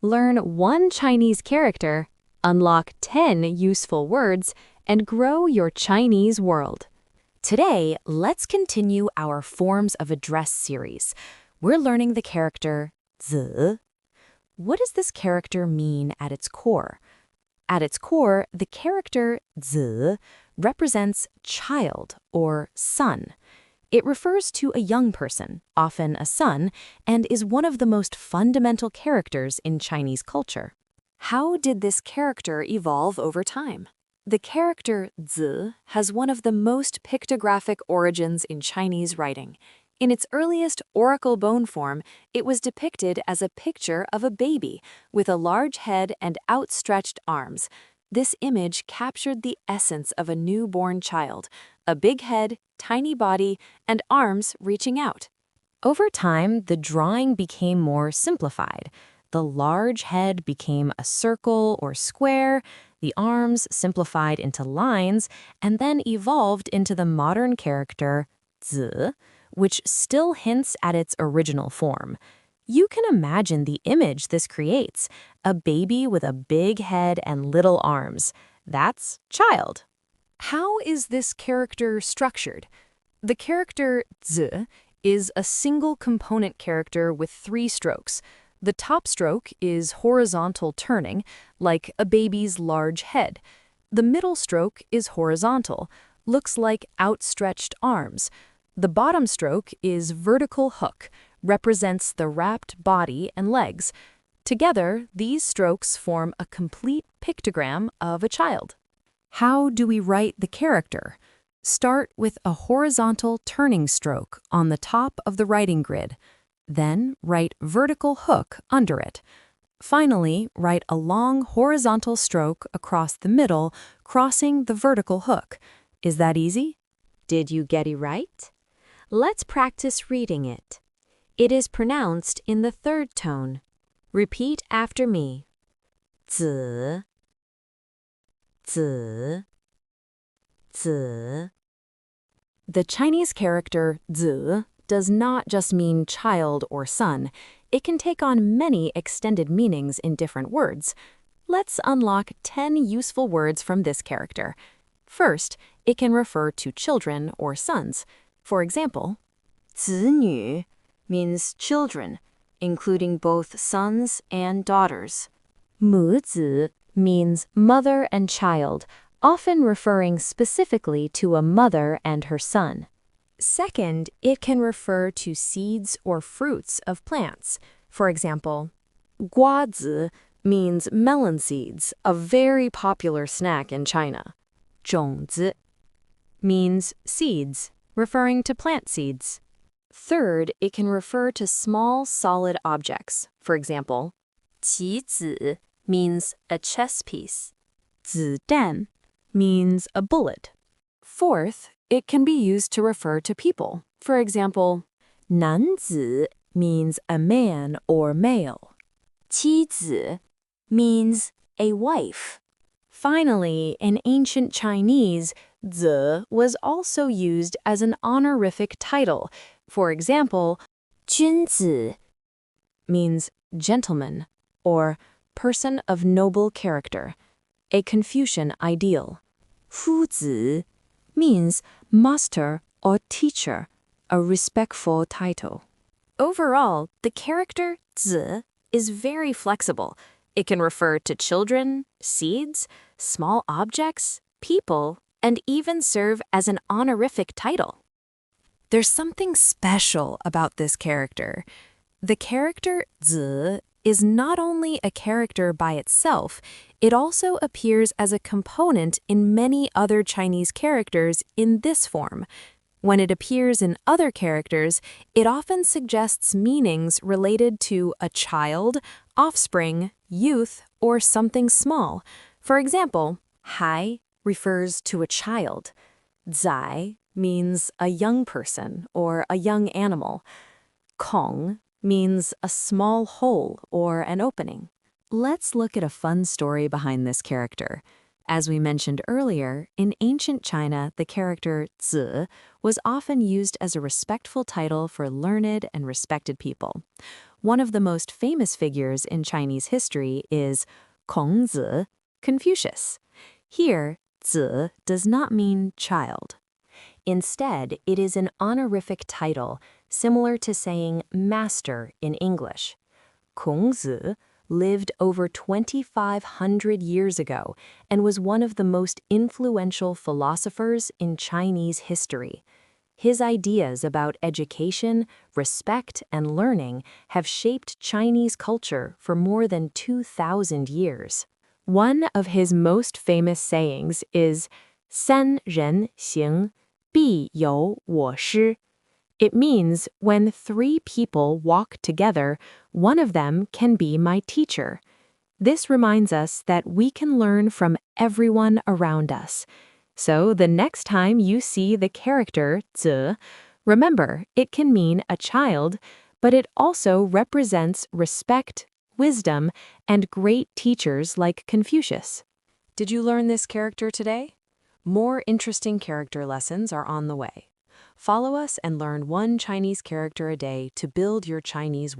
Learn one Chinese character, unlock 10 useful words, and grow your Chinese world. Today, let's continue our Forms of Address series. We're learning the character 子. What does this character mean at its core? At its core, the character 子 represents child or son. It refers to a young person, often a son, and is one of the most fundamental characters in Chinese culture. How did this character evolve over time? The character 子 has one of the most pictographic origins in Chinese writing. In its earliest oracle bone form, it was depicted as a picture of a baby with a large head and outstretched arms. This image captured the essence of a newborn child, a big head, tiny body, and arms reaching out. Over time, the drawing became more simplified. The large head became a circle or square, the arms simplified into lines, and then evolved into the modern character 子, which still hints at its original form. You can imagine the image this creates, a baby with a big head and little arms. That's child. How is this character structured? The character 子 is a single component character with 3 strokes. The top stroke is horizontal turning, like a baby's large head. The middle stroke is horizontal, looks like outstretched arms. The bottom stroke is vertical hook, represents the wrapped body and legs. Together, these strokes form a complete pictogram of a child. How do we write the character? Start with a horizontal turning stroke on the top of the writing grid. Then write vertical hook under it. Finally, write a long horizontal stroke across the middle, crossing the vertical hook. Is that easy? Did you get it right? Let's practice reading it. It is pronounced in the third tone. Repeat after me. 子, 子, 子. The Chinese character 子 does not just mean child or son. It can take on many extended meanings in different words. Let's unlock 10 useful words from this character. First, it can refer to children or sons. For example, 子女 means children, including both sons and daughters. 母子 means mother and child, often referring specifically to a mother and her son. Second, it can refer to seeds or fruits of plants. For example, 瓜子 means melon seeds, a very popular snack in China. 种子 means seeds, referring to plant seeds. Third, it can refer to small, solid objects. For example, 棋子 means a chess piece. 子弹 means a bullet. Fourth, it can be used to refer to people. For example, 男子 means a man or male. 妻子 means a wife. Finally, in ancient Chinese, 子 was also used as an honorific title. For example, 君子 means gentleman or person of noble character, a Confucian ideal. 夫子 means master or teacher, a respectful title. Overall, the character 子 is very flexible. It can refer to children, seeds, small objects, people, and even serve as an honorific title. There's something special about this character. The character 子 is not only a character by itself, it also appears as a component in many other Chinese characters in this form. When it appears in other characters, it often suggests meanings related to a child, offspring, youth, or something small. For example, 孩 refers to a child. 在 means a young person or a young animal. 孔 means a small hole or an opening. Let's look at a fun story behind this character. As we mentioned earlier, in ancient China, the character 子 was often used as a respectful title for learned and respected people. One of the most famous figures in Chinese history is Kongzi, Confucius. Here, 子 does not mean child. Instead, it is an honorific title, similar to saying master in English. Kongzi lived over 2,500 years ago and was one of the most influential philosophers in Chinese history. His ideas about education, respect, and learning have shaped Chinese culture for more than 2,000 years. One of his most famous sayings is 三人行，必有我师. It means when 3 people walk together, one of them can be my teacher. This reminds us that we can learn from everyone around us. So the next time you see the character 子, remember it can mean a child, but it also represents respect, wisdom, and great teachers like Confucius. Did you learn this character today? More interesting character lessons are on the way. Follow us and learn one Chinese character a day to build your Chinese